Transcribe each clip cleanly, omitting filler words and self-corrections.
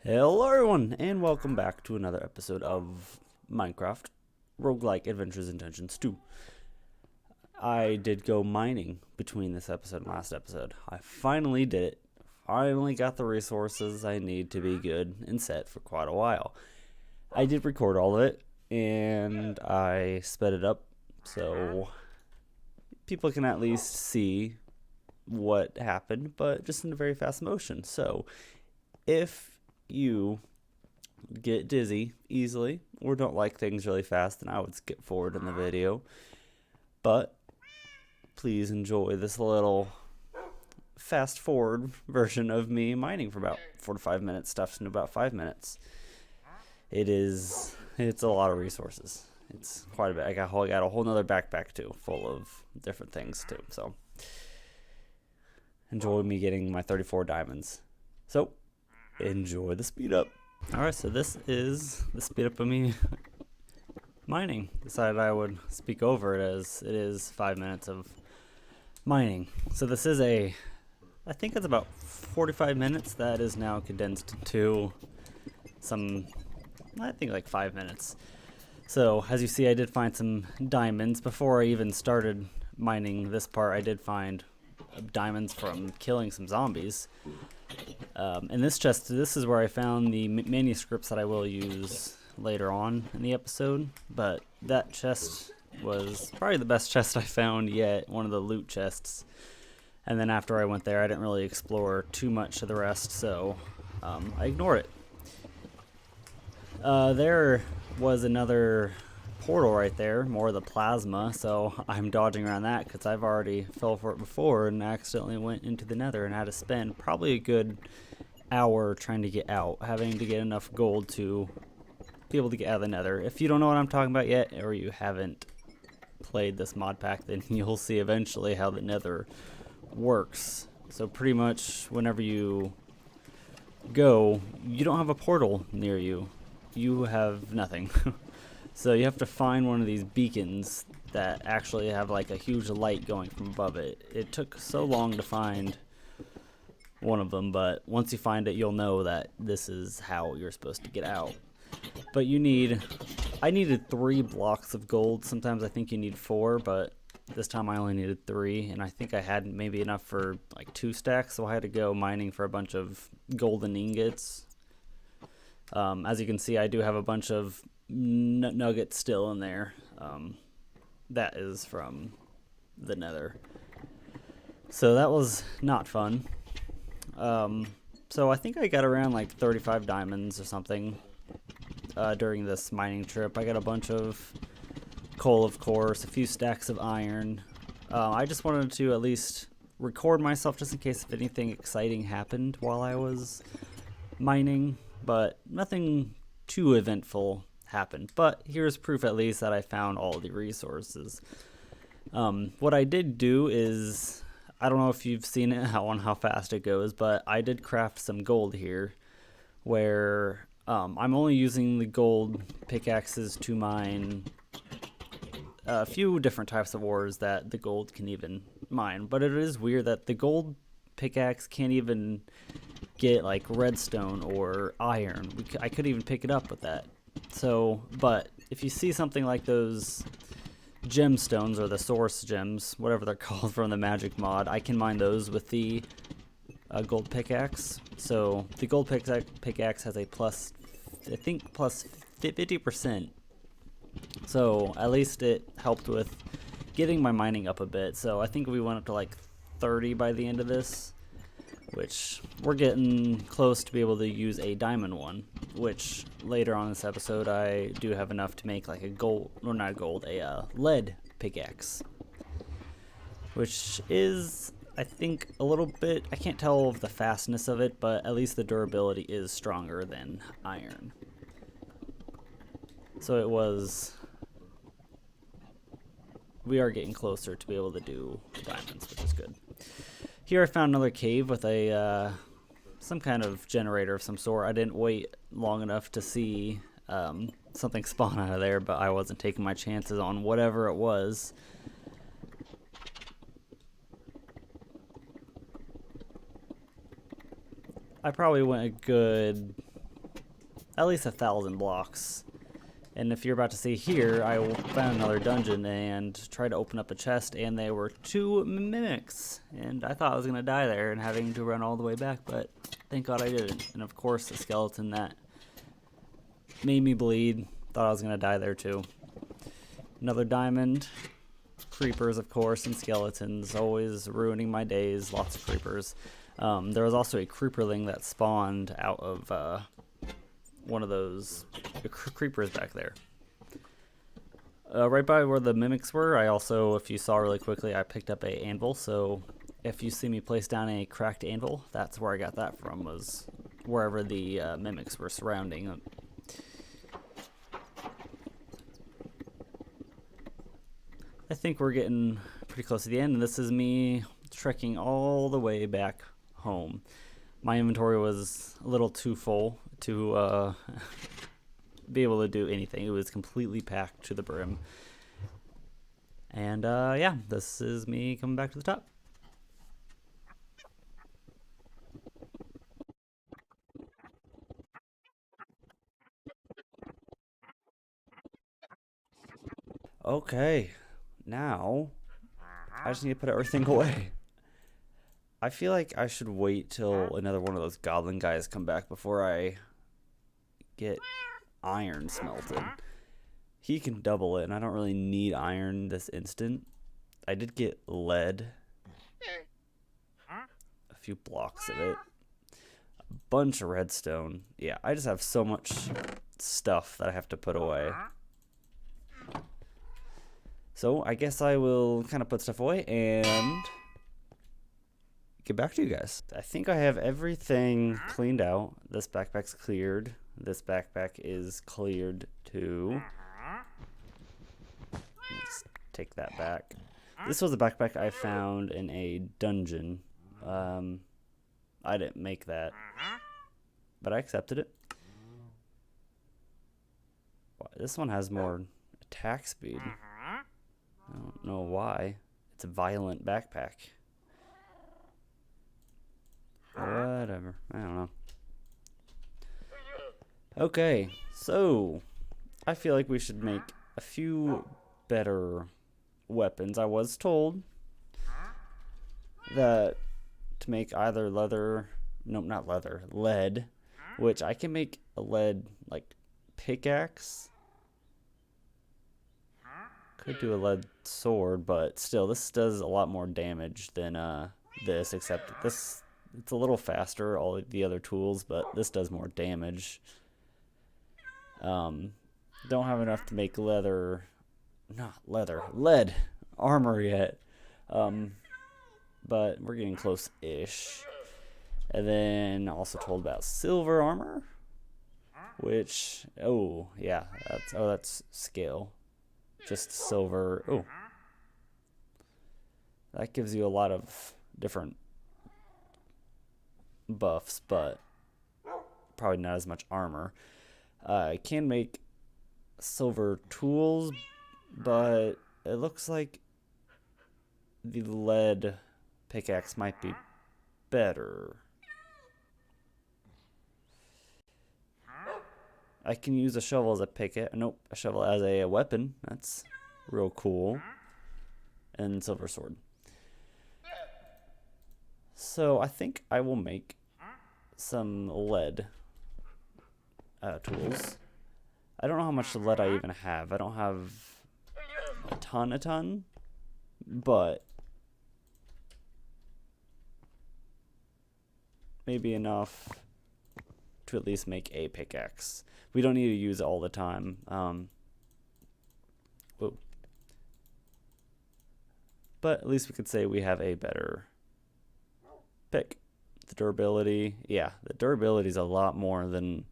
Hello everyone, and welcome back to another episode of Minecraft Roguelike Adventures in Dungeons 2. I did go mining between this episode and last episode. I finally did it. Finally got the resources I need to be good and set for quite a while. I did record all of it, and I sped it up so people can at least see what happened, but just in a very fast motion. So, if you get dizzy easily or don't like things really fast, then I would skip forward in the video. But please enjoy this little fast forward version of me mining for about 4 to 5 minutes, stuff in about 5 minutes. It's a lot of resources. It's quite a bit. I got a whole nother backpack too, full of different things too. So enjoy me getting my 34 diamonds. So enjoy the speed up. Alright, so this is the speed up of me mining. Decided I would speak over it as it is 5 minutes of mining. So this is I think it's about 45 minutes that is now condensed to I think like 5 minutes. So as you see, I did find some diamonds. Before I even started mining this part, I did find diamonds from killing some zombies. In this chest, this is where I found the manuscripts that I will use later on in the episode, but that chest was probably the best chest I found yet, one of the loot chests. And then after I went there, I didn't really explore too much of the rest, so I ignored it. There was another portal right there, more of the plasma, so I'm dodging around that because I've already fell for it before and accidentally went into the nether and had to spend probably a good hour trying to get out, having to get enough gold to be able to get out of the nether. If you don't know what I'm talking about yet, or you haven't played this mod pack, then you'll see eventually how the nether works. So pretty much whenever you go, you don't have a portal near you. You have nothing. So you have to find one of these beacons that actually have like a huge light going from above it. It took so long to find one of them, but once you find it, you'll know that this is how you're supposed to get out. But I needed 3 blocks of gold. Sometimes I think you need 4, but this time I only needed 3, and I think I had maybe enough for like 2 stacks, so I had to go mining for a bunch of golden ingots. As you can see, I do have a bunch of nuggets still in there. That is from the nether. So that was not fun. So I think I got around like 35 diamonds or something during this mining trip. I got a bunch of coal, of course, a few stacks of iron. I just wanted to at least record myself just in case if anything exciting happened while I was mining, but nothing too eventful happened. But here's proof at least that I found all the resources. What I did do is, I don't know if you've seen it on how fast it goes, but I did craft some gold here where I'm only using the gold pickaxes to mine a few different types of ores that the gold can even mine. But it is weird that the gold pickaxe can't even get like redstone or iron. I could even pick it up with that. So, but if you see something like those gemstones or the source gems, whatever they're called from the magic mod, I can mine those with the gold pickaxe. So the gold pickaxe has a plus, I think plus 50%. So at least it helped with getting my mining up a bit. So I think we went up to like 30 by the end of this, which we're getting close to be able to use a diamond one, which later on in this episode I do have enough to make like a lead pickaxe, which is, I think, a little bit, I can't tell of the fastness of it, but at least the durability is stronger than iron. So we are getting closer to be able to do diamonds, which is good. Here I found another cave with some kind of generator of some sort. I didn't wait long enough to see something spawn out of there, but I wasn't taking my chances on whatever it was. I probably went a good at least 1,000 blocks. And if you're about to see here, I found another dungeon and tried to open up a chest, and there were 2 mimics. And I thought I was going to die there and having to run all the way back, but thank God I didn't. And of course, the skeleton that made me bleed, thought I was going to die there too. Another diamond. Creepers, of course, and skeletons, always ruining my days. Lots of creepers. There was also a creeperling that spawned out of one of those creepers back there. Right by where the mimics were, I also, if you saw really quickly, I picked up a anvil. So if you see me place down a cracked anvil, that's where I got that from, was wherever the mimics were surrounding. I think we're getting pretty close to the end, and this is me trekking all the way back home. My inventory was a little too full to be able to do anything. It was completely packed to the brim. And yeah, this is me coming back to the top. Okay, now I just need to put everything away. I feel like I should wait till another one of those goblin guys come back before I get iron smelted. He can double it, and I don't really need iron this instant. I did get lead. A few blocks of it. A bunch of redstone. Yeah, I just have so much stuff that I have to put away. So I guess I will kind of put stuff away and get back to you guys. I think I have everything cleaned out. This backpack's cleared. This backpack is cleared too. Let's take that back. This was a backpack I found in a dungeon. I didn't make that, but I accepted it. This one has more attack speed. I don't know why. It's a violent backpack. Whatever. I don't know. Okay, so I feel like we should make a few better weapons. I was told that to make either lead, which I can make a lead like pickaxe. Could do a lead sword, but still, this does a lot more damage than this, except this, it's a little faster, all the other tools, but this does more damage. Don't have enough to make lead armor yet, but we're getting close-ish. And then also told about silver armor, which, oh yeah, that's scale. Just silver. Oh, that gives you a lot of different buffs, but probably not as much armor. I can make silver tools, but it looks like the lead pickaxe might be better. I can use a shovel as a pickaxe. Nope, a shovel as a weapon. That's real cool. And silver sword. So I think I will make some lead tools. I don't know how much lead I even have. I don't have a ton, but maybe enough to at least make a pickaxe. We don't need to use it all the time. But at least we could say we have a better pick. The durability, yeah, the durability is a lot more than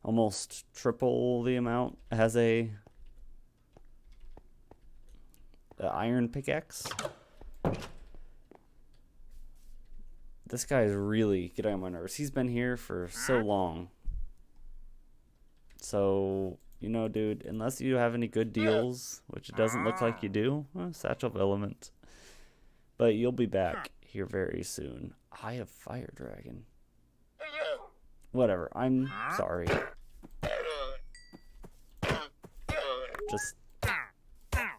almost triple the amount it has a iron pickaxe. This guy is really getting on my nerves. He's been here for so long. So, you know, dude, unless you have any good deals, which it doesn't look like you do, Satchel of Element. But you'll be back here very soon. Eye of Fire Dragon. Whatever. I'm sorry. Just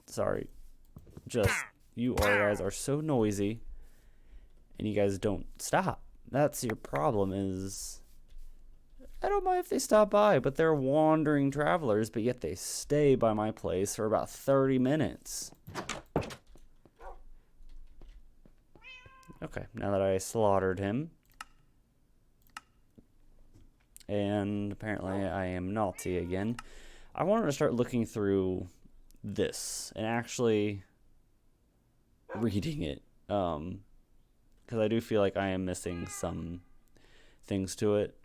sorry. Just you guys are so noisy, and you guys don't stop. That's your problem. Is I don't mind if they stop by, but they're wandering travelers, but yet they stay by my place for about 30 minutes. Okay, now that I slaughtered him, and apparently I am naughty again, I wanted to start looking through this and actually reading it, because I do feel like I am missing some things to it.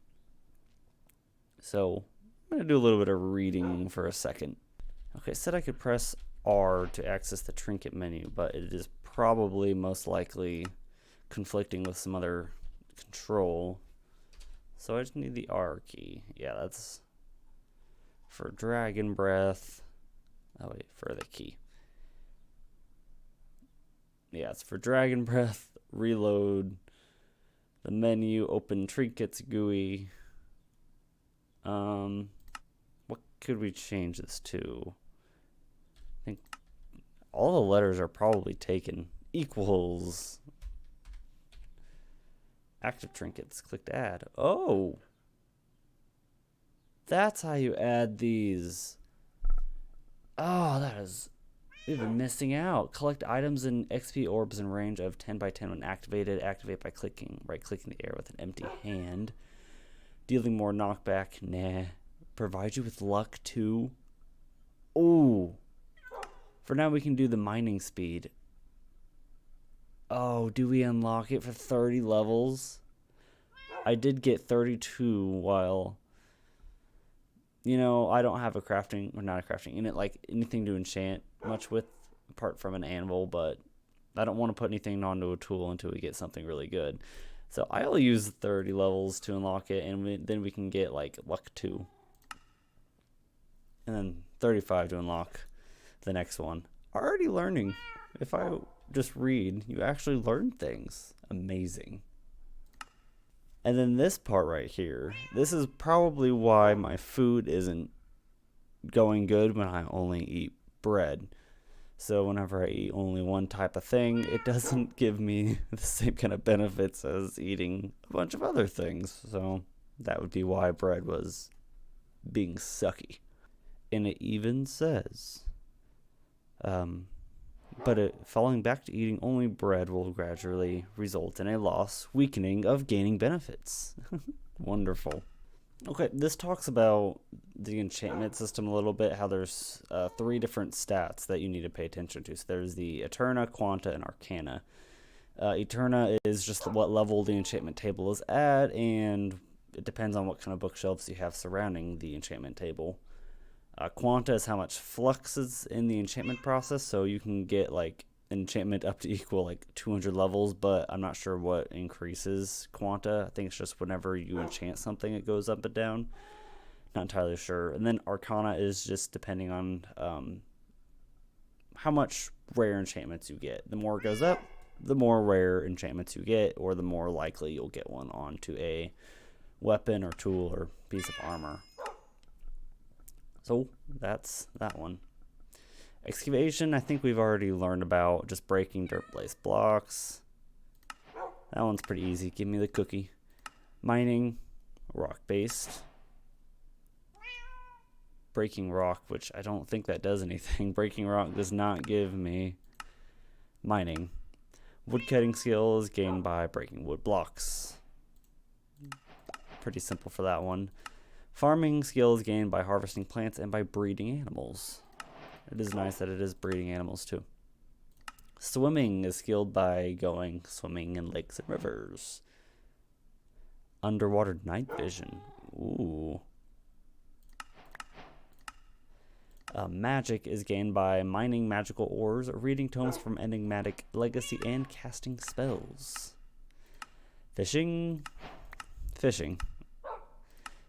So I'm going to do a little bit of reading for a second. Okay, it said I could press R to access the trinket menu, but it is probably most likely conflicting with some other control. So I just need the R key. Yeah, that's for dragon breath. Oh wait, for the key. Yeah, it's for dragon breath, reload, the menu, open trinkets GUI. What could we change this to? I think all the letters are probably taken. Equals. Active trinkets. Click to add. Oh! That's how you add these. Oh, that is... We've been missing out. Collect items in XP orbs in range of 10 by 10 when activated. Activate by right-clicking the air with an empty hand. Dealing more knockback. Nah. Provide you with luck too. Oh. For now we can do the mining speed. Oh, do we unlock it for 30 levels? I did get 32 while... You know, I don't have a crafting, or not a crafting unit, like anything to enchant much with, apart from an anvil, but I don't want to put anything onto a tool until we get something really good. So I'll use 30 levels to unlock it, and then we can get, like, luck 2. And then 35 to unlock the next one. Already learning. If I just read, you actually learn things. Amazing. And then this part right here, this is probably why my food isn't going good when I only eat bread. So whenever I eat only one type of thing, it doesn't give me the same kind of benefits as eating a bunch of other things. So that would be why bread was being sucky. And it even says, but falling back to eating only bread will gradually result in a loss, weakening of gaining benefits. Wonderful. Okay, this talks about the enchantment system a little bit, how there's 3 different stats that you need to pay attention to. So there's the Eterna, Quanta, and Arcana. Eterna is just what level the enchantment table is at, and it depends on what kind of bookshelves you have surrounding the enchantment table. Quanta is how much flux is in the enchantment process, so you can get like enchantment up to equal like 200 levels, but I'm not sure what increases Quanta. I think it's just whenever you enchant something it goes up and down. Not entirely sure. And then Arcana is just depending on how much rare enchantments you get. The more it goes up, the more rare enchantments you get, or the more likely you'll get one onto a weapon or tool or piece of armor. So that's that one. Excavation, I think we've already learned about, just breaking dirt place blocks. That one's pretty easy. Give me the cookie. Mining, rock based. Breaking rock, which I don't think that does anything. Breaking rock does not give me mining. Woodcutting skill is gained by breaking wood blocks. Pretty simple for that one. Farming skill is gained by harvesting plants and by breeding animals. It is nice that it is breeding animals too. Swimming is skilled by going swimming in lakes and rivers. Underwater night vision. Ooh. Magic is gained by mining magical ores, reading tomes from enigmatic legacy, and casting spells. Fishing.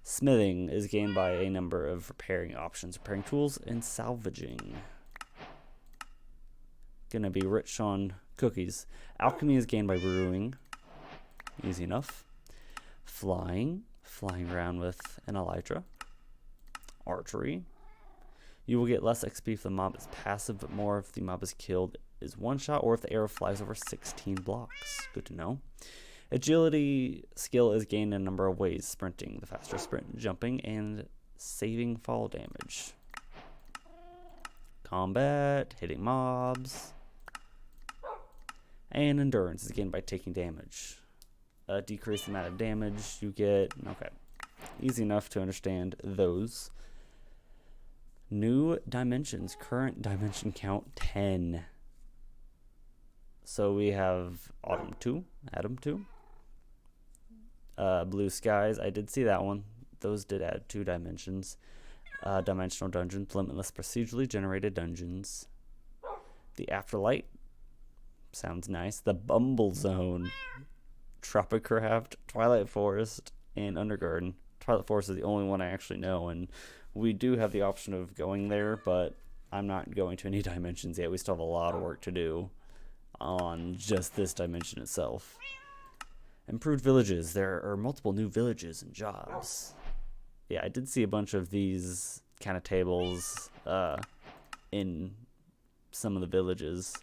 Smithing is gained by a number of repairing options, repairing tools, and salvaging. Gonna be rich on cookies. Alchemy is gained by brewing. Easy enough. Flying. flying around with an elytra. Archery. You will get less XP if the mob is passive, but more if the mob is killed is one shot or if the arrow flies over 16 blocks. Good to know. Agility skill is gained in a number of ways: sprinting, the faster sprint, jumping, and saving fall damage. Combat, hitting mobs, and endurance is gained by taking damage. Decrease the amount of damage you get. Okay, easy enough to understand those. New dimensions, current dimension count 10. So we have Autumn 2, Adam 2. Blue Skies, I did see that one. Those did add 2 dimensions. Dimensional dungeons, limitless procedurally generated dungeons. The Afterlight, sounds nice. The Bumble Zone, Tropicraft, Twilight Forest, and Undergarden. Twilight Forest is the only one I actually know, and we do have the option of going there, but I'm not going to any dimensions yet. We still have a lot of work to do on just this dimension itself. Improved villages. There are multiple new villages and jobs. Yeah, I did see a bunch of these kind of tables in some of the villages.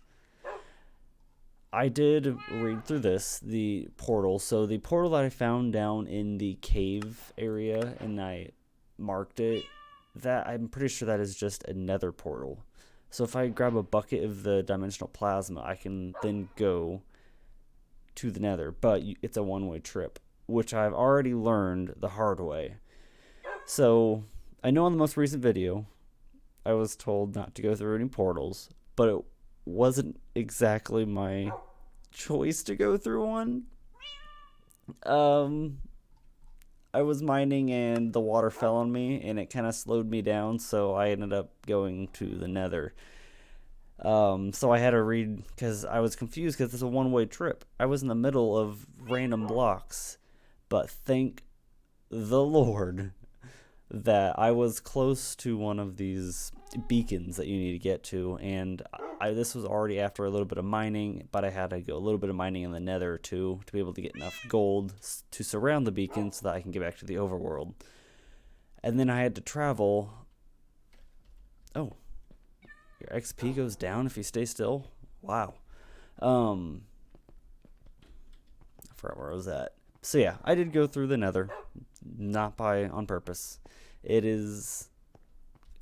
I did read through this, the portal. So the portal that I found down in the cave area, and I marked it, that I'm pretty sure that is just a nether portal. So if I grab a bucket of the dimensional plasma, I can then go to the nether, but it's a one-way trip, which I've already learned the hard way. So I know in the most recent video I was told not to go through any portals, but it wasn't exactly my choice to go through one. I was mining and the water fell on me and it kind of slowed me down, so I ended up going to the nether. So I had to read because I was confused because it's a one-way trip. I was in the middle of random blocks, but thank the Lord that I was close to one of these beacons that you need to get to, and this was already after a little bit of mining, but I had to go a little bit of mining in the nether too to be able to get enough gold to surround the beacon so that I can get back to the overworld. And then I had to travel. Oh, your XP goes down if you stay still? Wow. I forgot where I was at. So yeah, I did go through the nether, not on purpose. It is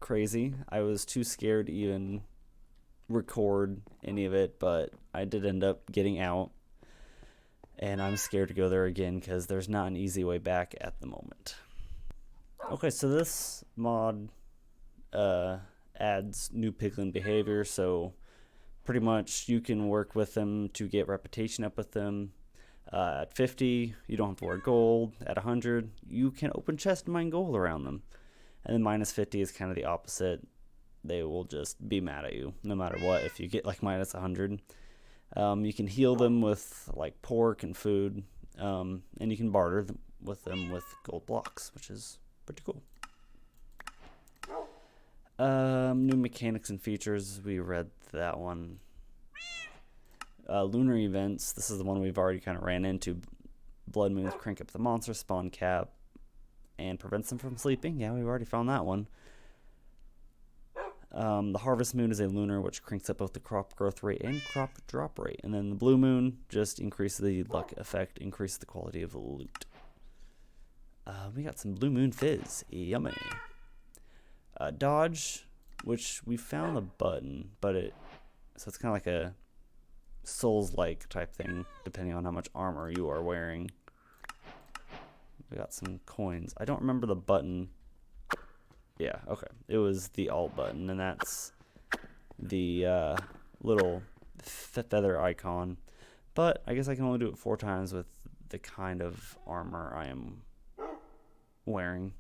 crazy. I was too scared to even record any of it, but I did end up getting out, and I'm scared to go there again because there's not an easy way back at the moment. Okay, so this mod adds new piglin behavior, so pretty much you can work with them to get reputation up with them. At 50, you don't have to wear gold. At 100, you can open chest and mine gold around them. And then minus 50 is kind of the opposite. They will just be mad at you no matter what if you get like minus 100. You can heal them with like pork and food, and you can barter them with gold blocks, which is pretty cool. New mechanics and features. We read that one. Lunar events. This is the one we've already kind of ran into. Blood moons crank up the monster spawn cap and prevents them from sleeping. Yeah, we've already found that one. The harvest moon is a lunar which cranks up both the crop growth rate and crop drop rate. And then the blue moon just increases the luck effect, increases the quality of the loot. We got some blue moon fizz. Yummy. Dodge, which we found a button, but so it's kind of like a Souls-like type thing, depending on how much armor you are wearing. We got some coins. I don't remember the button. Yeah, okay. It was the alt button, and that's the little feather icon. But I guess I can only do it 4 times with the kind of armor I am wearing.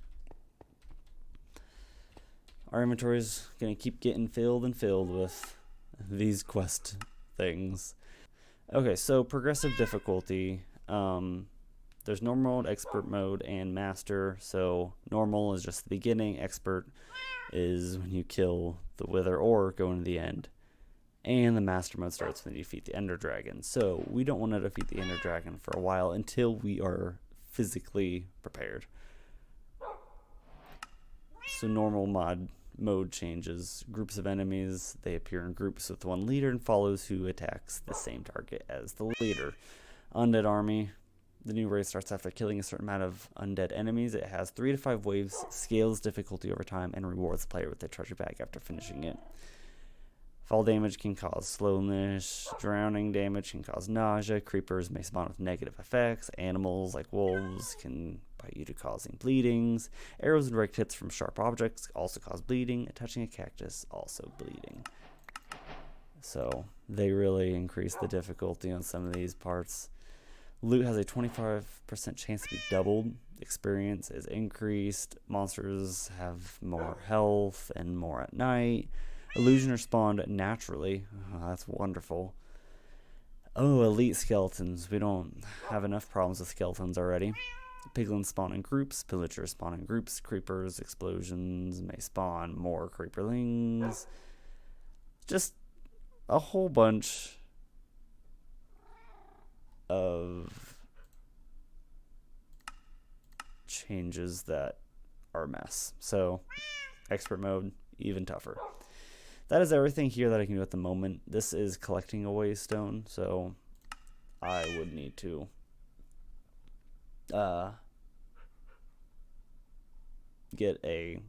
Our inventory is going to keep getting filled and filled with these quest things. Okay, so progressive difficulty. There's normal mode, expert mode, and master. So normal is just the beginning. Expert is when you kill the wither or go into the end. And the master mode starts when you defeat the ender dragon. So we don't want to defeat the ender dragon for a while until we are physically prepared. So normal mode changes. Groups of enemies, they appear in groups with one leader and follows who attacks the same target as the leader. Undead army. The new raid starts after killing a certain amount of undead enemies. It has 3 to 5 waves, scales difficulty over time, and rewards the player with their treasure bag after finishing it. Fall damage can cause slowness. Drowning damage can cause nausea. Creepers may spawn with negative effects. Animals like wolves can bite you to causing bleedings. Arrows and direct hits from sharp objects also cause bleeding. Touching a cactus also bleeding. So they really increase the difficulty on some of these parts. Loot has a 25% chance to be doubled. Experience is increased. Monsters have more health and more at night. Illusion are spawned naturally. Oh, that's wonderful. Oh, elite skeletons. We don't have enough problems with skeletons already. Piglins spawn in groups. Pillagers spawn in groups. Creepers, explosions may spawn more creeperlings. Just a whole bunch of changes that are a mess. So, expert mode, even tougher. That is everything here that I can do at the moment. This is collecting a waystone, so I would need to get a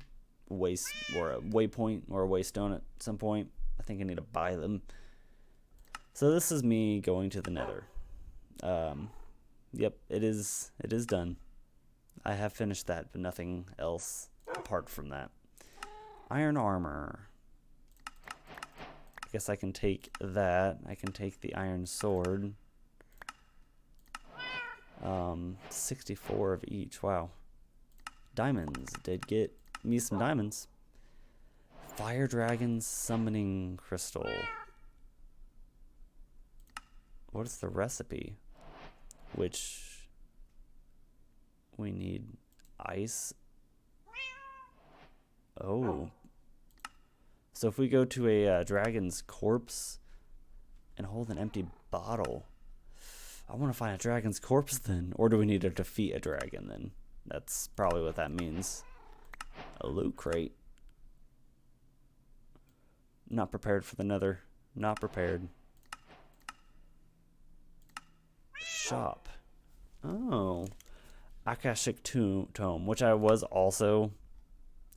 waste or a waypoint or a waystone at some point. I think I need to buy them. So this is me going to the Nether. Yep, it is done. I have finished that, but nothing else apart from that. Iron armor. I guess I can take that. I can take the iron sword. 64 of each. Wow. Diamonds. Did get me some diamonds. Fire dragon summoning crystal. What is the recipe? Which we need ice. Oh. So if we go to a dragon's corpse and hold an empty bottle, I want to find a dragon's corpse then. Or do we need to defeat a dragon then? That's probably what that means. A loot crate. Not prepared for the Nether. Not prepared. Shop. Oh. Akashic Tome, which I was also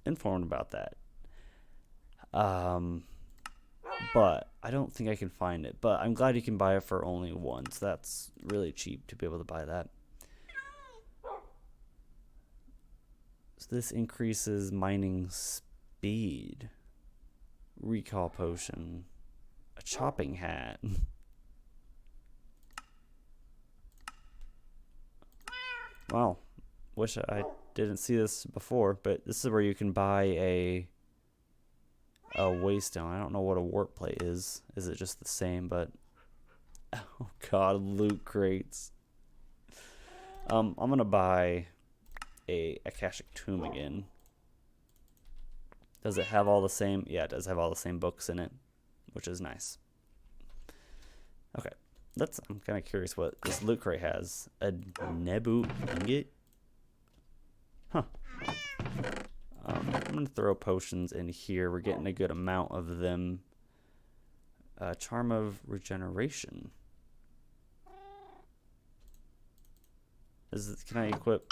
informed about that. But I don't think I can find it. But I'm glad you can buy it for only 1. So that's really cheap to be able to buy that. So this increases mining speed. Recall potion. A chopping hat. Wow. Wish I didn't see this before, but this is where you can buy a waystone. I don't know what a warp plate is. Is it just the same? But oh god, loot crates. I'm gonna buy a Akashic Tomb again. Does it have all the same? Yeah, it does have all the same books in it, which is nice. Okay, I'm kind of curious what this loot crate has. A Nebu ingot. Huh. I'm going to throw potions in here. We're getting a good amount of them. Charm of Regeneration. Can I equip?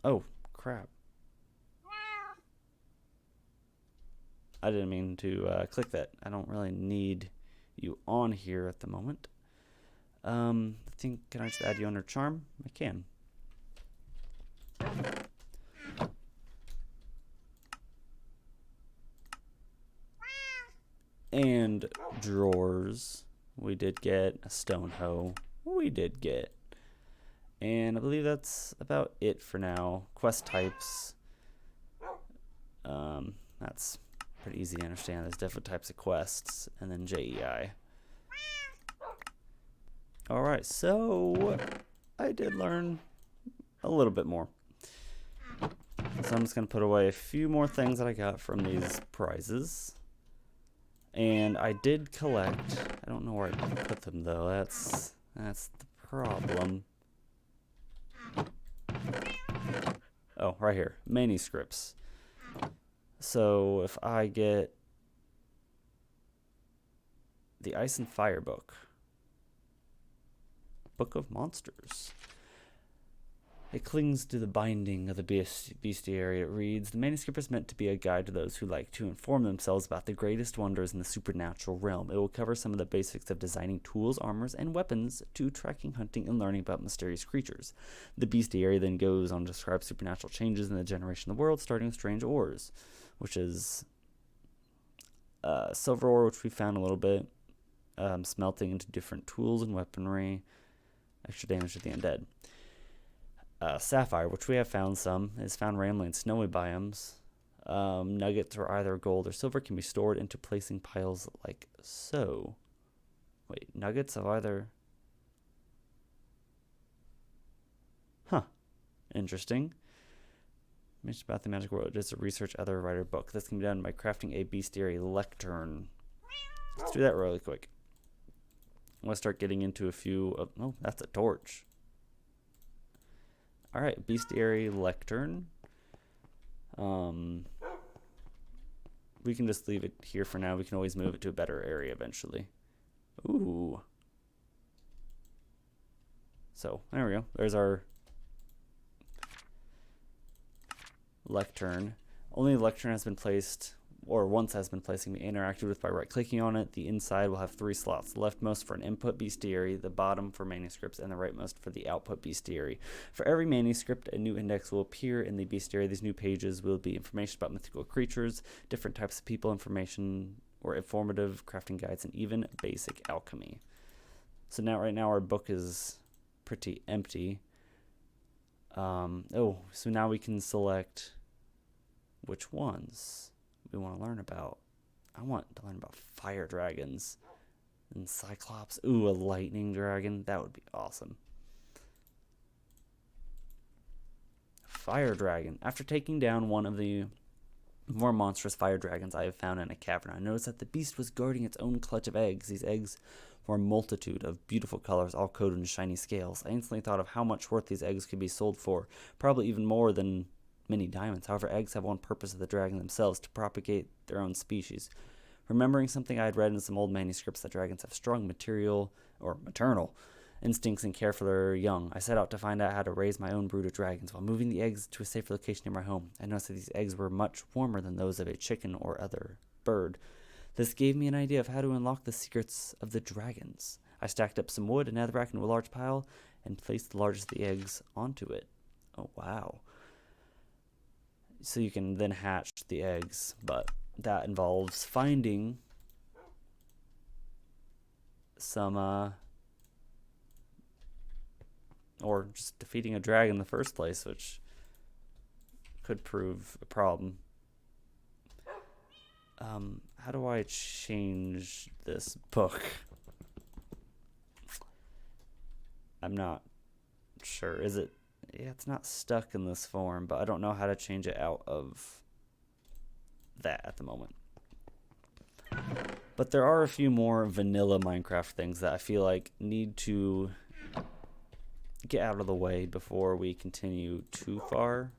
Oh, crap. I didn't mean to click that. I don't really need you on here at the moment. I think, can I just add you under Charm? I can. And drawers. We did get a stone hoe. We did get. And I believe that's about it for now. Quest types. That's pretty easy to understand. There's different types of quests. And then JEI. Alright, so I did learn a little bit more. So I'm just going to put away a few more things that I got from these prizes. And I did collect. I don't know where I put them though. That's the problem. Oh, right here. Manuscripts. So if I get the Ice and Fire book. Book of Monsters. It clings to the binding of the bestiary. It reads, the manuscript is meant to be a guide to those who like to inform themselves about the greatest wonders in the supernatural realm. It will cover some of the basics of designing tools, armors, and weapons to tracking, hunting, and learning about mysterious creatures. The bestiary then goes on to describe supernatural changes in the generation of the world, starting with strange ores, which is silver ore, which we found a little bit, smelting into different tools and weaponry, extra damage to the undead. Sapphire, which we have found some, is found randomly in snowy biomes. Nuggets or either gold or silver can be stored into placing piles like so. Wait, nuggets of either... Huh. Interesting. Mentioned about the magic world. It is a research other writer book. This can be done by crafting a bestiary lectern. Let's do that really quick. I'm going to start getting into a few of... Oh, that's a torch. Alright, bestiary lectern. We can just leave it here for now. We can always move it to a better area eventually. Ooh. So, there we go. There's our lectern. Only the lectern has been placed, or once has been placed, can be interacted with by right-clicking on it. The inside will have 3 slots, the leftmost for an input bestiary, the bottom for manuscripts, and the rightmost for the output bestiary. For every manuscript, a new index will appear in the bestiary. These new pages will be information about mythical creatures, different types of people, information or informative crafting guides, and even basic alchemy. So now, right now, our book is pretty empty. So now we can select which ones we want to learn about. I want to learn about fire dragons and cyclops. Ooh, a lightning dragon. That would be awesome. Fire dragon. After taking down one of the more monstrous fire dragons I have found in a cavern, I noticed that the beast was guarding its own clutch of eggs. These eggs were a multitude of beautiful colors, all coated in shiny scales. I instantly thought of how much worth these eggs could be sold for, probably even more than many diamonds. However, eggs have one purpose of the dragon themselves, to propagate their own species. Remembering something I had read in some old manuscripts that dragons have strong maternal instincts and care for their young, I set out to find out how to raise my own brood of dragons. While moving the eggs to a safe location near my home, I noticed that these eggs were much warmer than those of a chicken or other bird. This gave me an idea of how to unlock the secrets of the dragons. I stacked up some wood and netherrack into a large pile and placed the largest of the eggs onto it. Oh, wow. So you can then hatch the eggs, but that involves finding some, or just defeating a dragon in the first place, which could prove a problem. How do I change this book? I'm not sure. Is it? Yeah, it's not stuck in this form, but I don't know how to change it out of that at the moment. But there are a few more vanilla Minecraft things that I feel like need to get out of the way before we continue too far.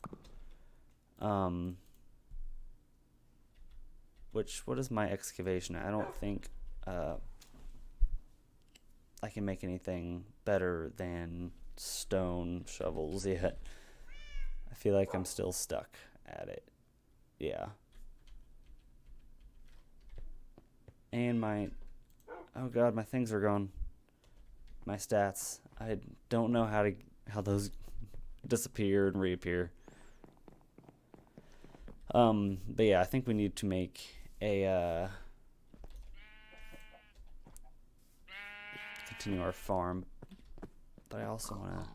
What is my excavation? I don't think I can make anything better than stone shovels yet. I feel like I'm still stuck at it. Yeah. And oh god, my things are gone. My stats. I don't know how those disappear and reappear. But yeah, I think we need to make a continue our farm. But I also want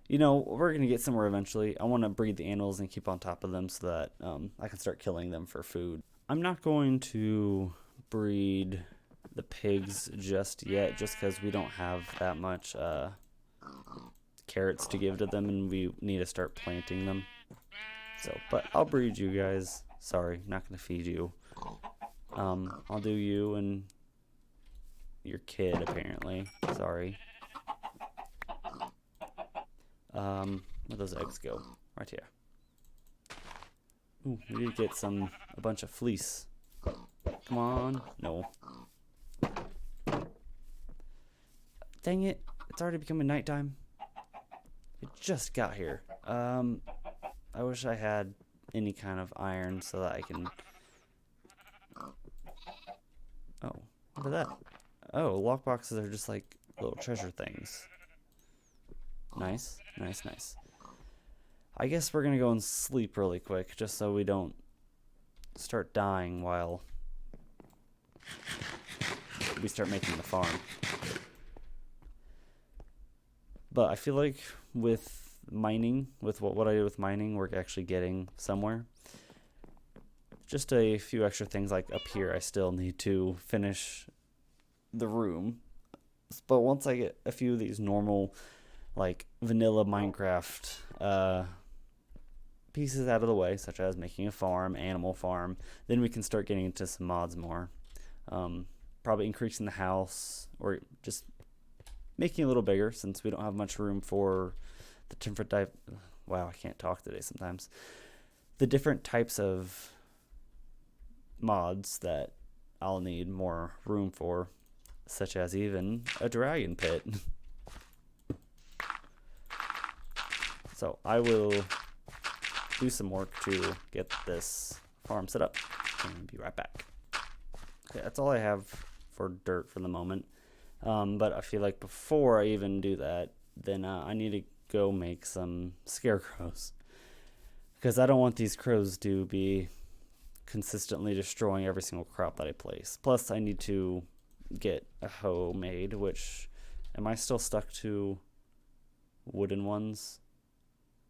to, we're going to get somewhere eventually. I want to breed the animals and keep on top of them so that I can start killing them for food. I'm not going to breed the pigs just yet, just because we don't have that much carrots to give to them, and we need to start planting them. So, but I'll breed you guys. Sorry, not going to feed you. I'll do you and your kid, apparently. Sorry. Where'd those eggs go? Right here. Ooh, we need to get a bunch of fleece. Come on. No. Dang it. It's already becoming nighttime. It just got here. I wish I had any kind of iron so that I can... Oh, look at that. Oh, lockboxes are just like little treasure things. Nice, nice, nice. I guess we're gonna go and sleep really quick just so we don't start dying while we start making the farm. But I feel like with mining, with what I did with mining, we're actually getting somewhere. Just a few extra things like up here, I still need to finish the room. But once I get a few of these normal, like vanilla Minecraft pieces out of the way, such as making a farm, animal farm, then we can start getting into some mods more. Probably increasing the house, or just making it a little bigger since we don't have much room for the different wow, I can't talk today sometimes. The different types of mods that I'll need more room for, such as even a dragon pit. So I will do some work to get this farm set up and be right back. Okay, that's all I have for dirt for the moment. But I feel like before I even do that, then I need to go make some scarecrows, because I don't want these crows to be consistently destroying every single crop that I place. Plus, I need to get a hoe made, which, am I still stuck to wooden ones?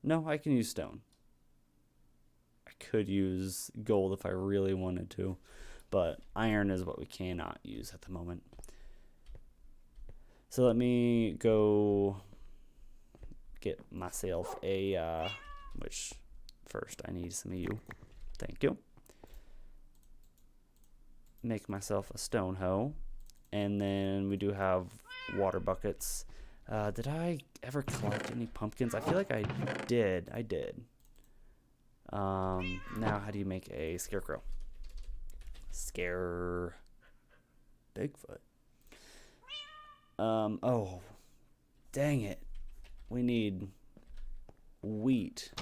No, I can use stone. I could use gold if I really wanted to, but iron is what we cannot use at the moment. So let me go get myself a, which first I need some of you. Thank you. Make myself a stone hoe. And then we do have water buckets. Did I ever collect any pumpkins? I feel like I did. I did. Now how do you make a scarecrow? Scare Bigfoot. Oh, dang it. We need wheat,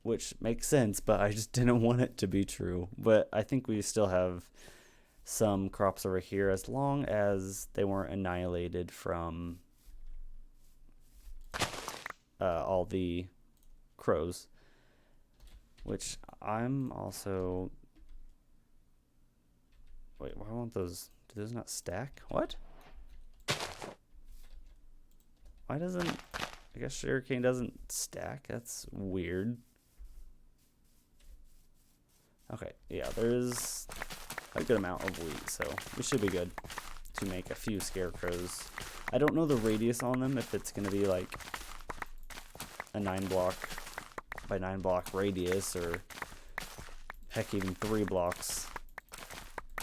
which makes sense, but I just didn't want it to be true. But I think we still have some crops over here, as long as they weren't annihilated from all the crows, which I'm also... Wait, why won't those... Do those not stack? What? Why doesn't... I guess sugarcane doesn't stack? That's weird. Okay, yeah, there's a good amount of wheat, so we should be good to make a few scarecrows. I don't know the radius on them, if it's going to be like a 9 block by 9 block radius, or heck, even 3 blocks.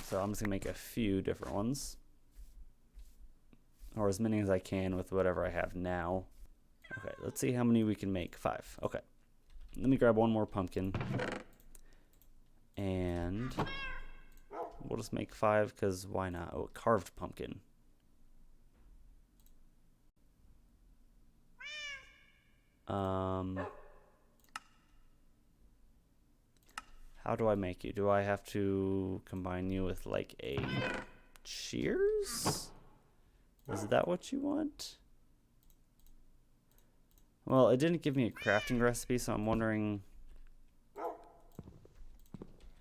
So I'm just going to make a few different ones, or as many as I can with whatever I have now. Okay, let's see how many we can make. 5. Okay, let me grab one more pumpkin, and we'll just make 5, because why not? Oh, a carved pumpkin. How do I make you? Do I have to combine you with like a shears? Is that what you want? Well, it didn't give me a crafting recipe, so I'm wondering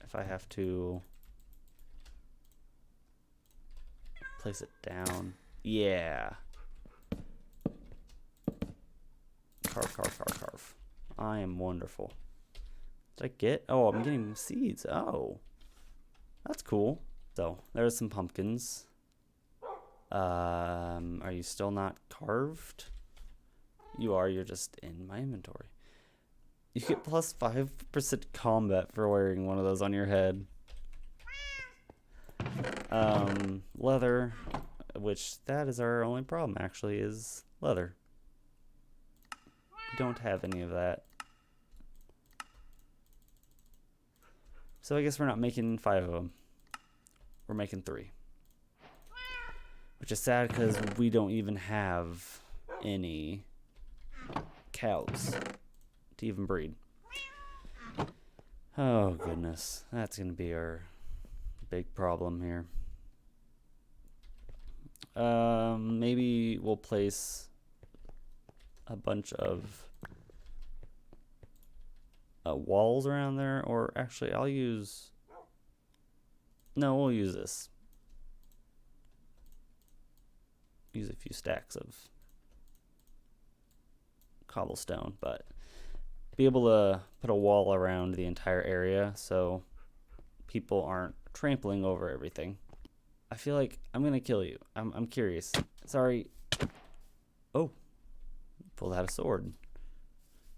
if I have to place it down. Yeah. Carve, carve, carve, carve. I am wonderful. Did I get? Oh, I'm getting seeds. Oh, that's cool. So there's some pumpkins. Are you still not carved? You are. You're just in my inventory. You get plus 5% combat for wearing one of those on your head. Leather, which that is our only problem actually, is leather. We don't have any of that. So I guess we're not making 5 of them. We're making 3. Which is sad because we don't even have any cows to even breed. Oh goodness, that's gonna be our big problem here. Maybe we'll place a bunch of walls around there, or actually we'll use this. Use a few stacks of cobblestone, but be able to put a wall around the entire area so people aren't trampling over everything. I feel like I'm gonna kill you. I'm curious. Sorry. Oh, pulled out a sword.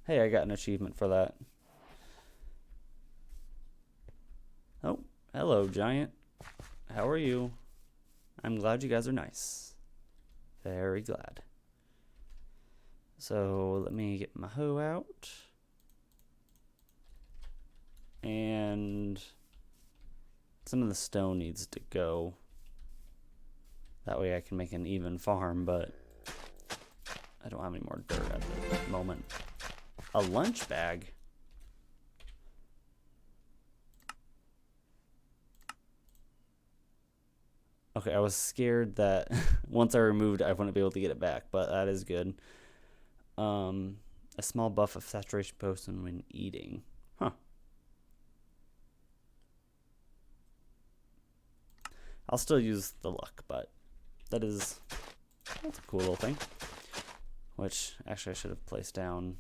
Hey, I got an achievement for that. Oh, hello, giant. How are you? I'm glad you guys are nice. Very glad. So let me get my hoe out. And some of the stone needs to go. That way I can make an even farm, but I don't have any more dirt at the moment. A lunch bag? Okay, I was scared that once I removed it, I wouldn't be able to get it back, but that is good. A small buff of saturation potion when eating. Huh. I'll still use the luck, but that's a cool little thing. Which, actually, I should have placed down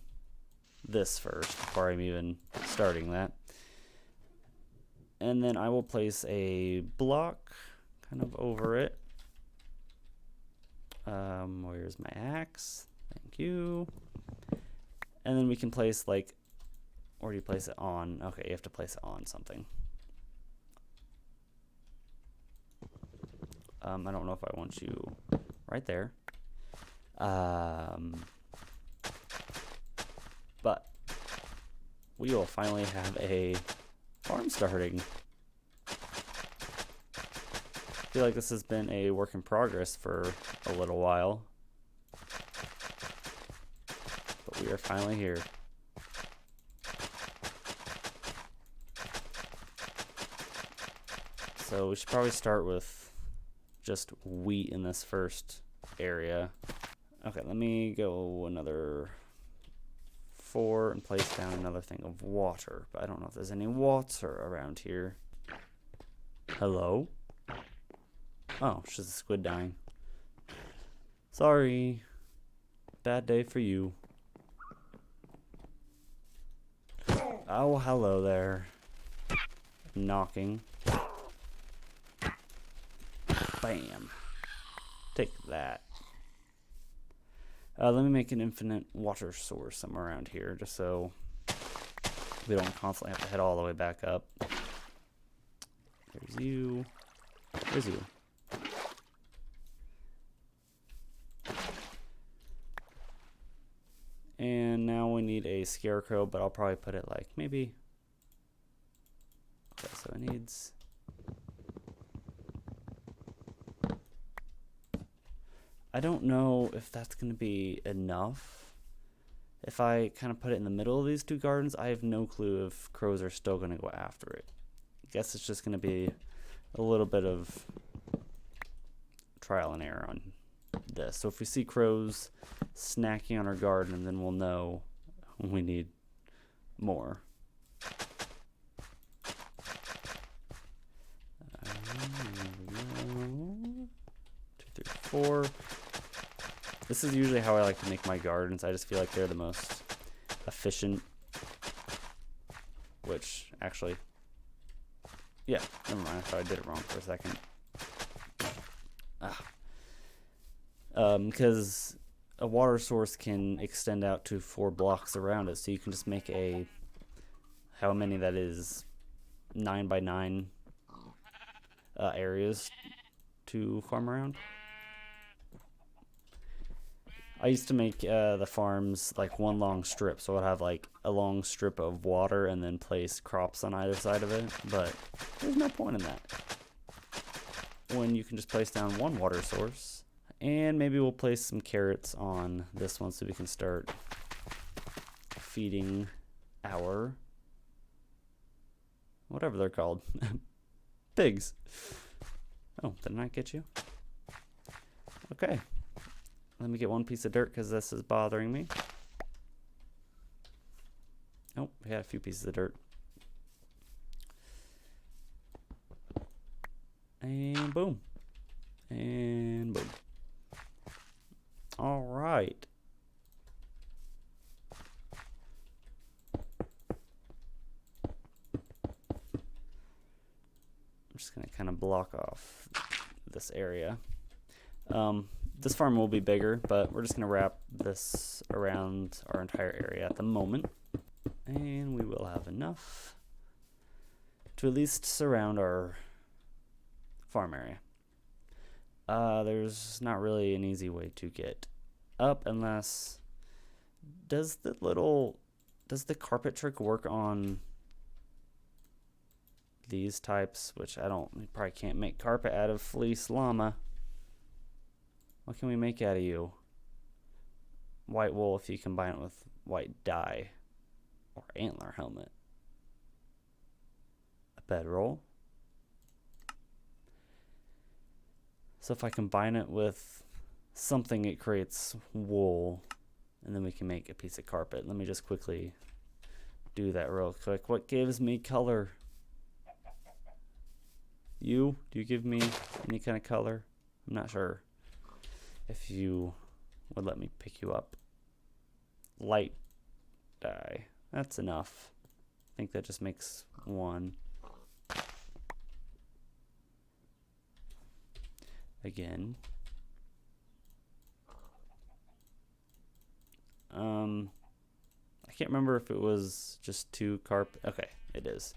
this first before I'm even starting that. And then I will place a block kind of over it. Where's my axe? Thank you. And then we can place, like, where do you place it on? Okay, you have to place it on something. I don't know if I want you right there. But we will finally have a farm starting. I feel like this has been a work in progress for a little while. But we are finally here. So we should probably start with just wheat in this first area. Okay, let me go another 4 and place down another thing of water. But I don't know if there's any water around here. Hello? Oh, it's just a squid dying. Sorry. Bad day for you. Oh, hello there. Knocking. Bam. Take that. Let me make an infinite water source somewhere around here, just so we don't constantly have to head all the way back up. There's you. There's you. And now we need a scarecrow, but I'll probably put it like maybe. Okay, so it needs. I don't know if that's going to be enough. If I kind of put it in the middle of these two gardens, I have no clue if crows are still going to go after it. I guess it's just going to be a little bit of trial and error on this. So if we see crows snacking on our garden, then we'll know we need more. 2, 3, 4. This is usually how I like to make my gardens. I just feel like they're the most efficient. Which, actually, yeah, never mind. I thought I did it wrong for a second. Because a water source can extend out to 4 blocks around it, so you can just make a, how many that is, 9 by 9 areas to farm around. I used to make the farms like one long strip, so I'd have like a long strip of water and then place crops on either side of it, but there's no point in that when you can just place down one water source. And maybe we'll place some carrots on this one so we can start feeding our, whatever they're called, pigs. Oh, did I not get you? Okay. Let me get one piece of dirt because this is bothering me. Oh, we had a few pieces of dirt. And boom. And boom. All right. I'm just going to kind of block off this area. This farm will be bigger, but we're just going to wrap this around our entire area at the moment. And we will have enough to at least surround our farm area. There's not really an easy way to get up unless... Does the carpet trick work on these types? Which you probably can't make carpet out of fleece llama. What can we make out of you? White wool if you combine it with white dye. Or antler helmet. A bedroll. So if I combine it with something, it creates wool. And then we can make a piece of carpet. Let me just quickly do that real quick. What gives me color? Do you give me any kind of color? I'm not sure if you would let me pick you up. Light dye. That's enough. I think that just makes one. Again. I can't remember if it was just 2 carpet. Okay, it is.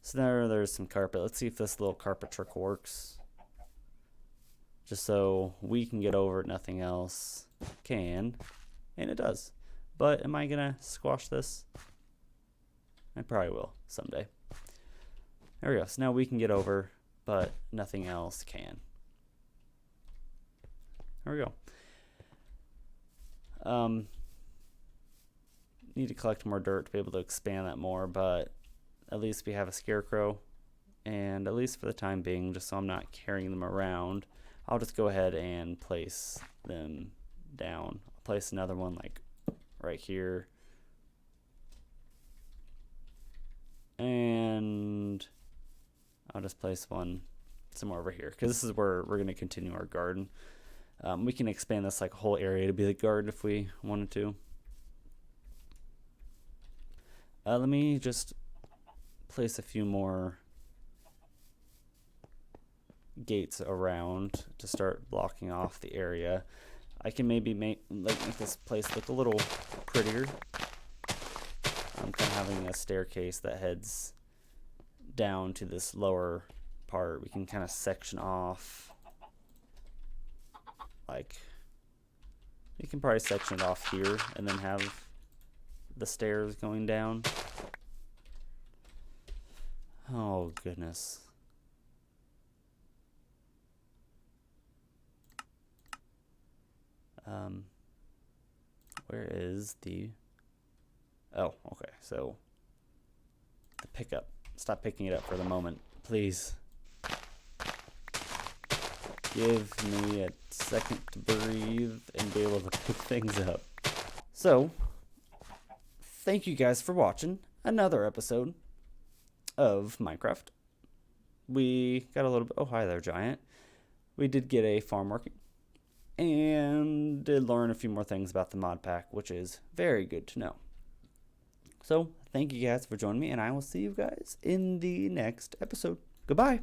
So there's some carpet. Let's see if this little carpet trick works. Just so we can get over it, nothing else can. And it does. But am I gonna squash this? I probably will someday. There we go. So now we can get over, but nothing else can. There we go. Need to collect more dirt to be able to expand that more, but at least we have a scarecrow. And at least for the time being, just so I'm not carrying them around, I'll just go ahead and place them down. I'll place another one like right here. And I'll just place one somewhere over here because this is where we're going to continue our garden. We can expand this like a whole area to be the garden if we wanted to. Let me just place a few more gates around to start blocking off the area. I can maybe make this place look a little prettier. I'm kind of having a staircase that heads down to this lower part. We can kind of section off. Like, you can probably section it off here and then have the stairs going down. Oh, goodness. Where is the... Oh, okay, so the pickup. Stop picking it up for the moment, please. Give me a second to breathe and be able to pick things up. So, thank you guys for watching another episode of Minecraft. We got a little bit... Oh, hi there, Giant. We did get a farm working. And did learn a few more things about the mod pack, which is very good to know. So, thank you guys for joining me, and I will see you guys in the next episode. Goodbye.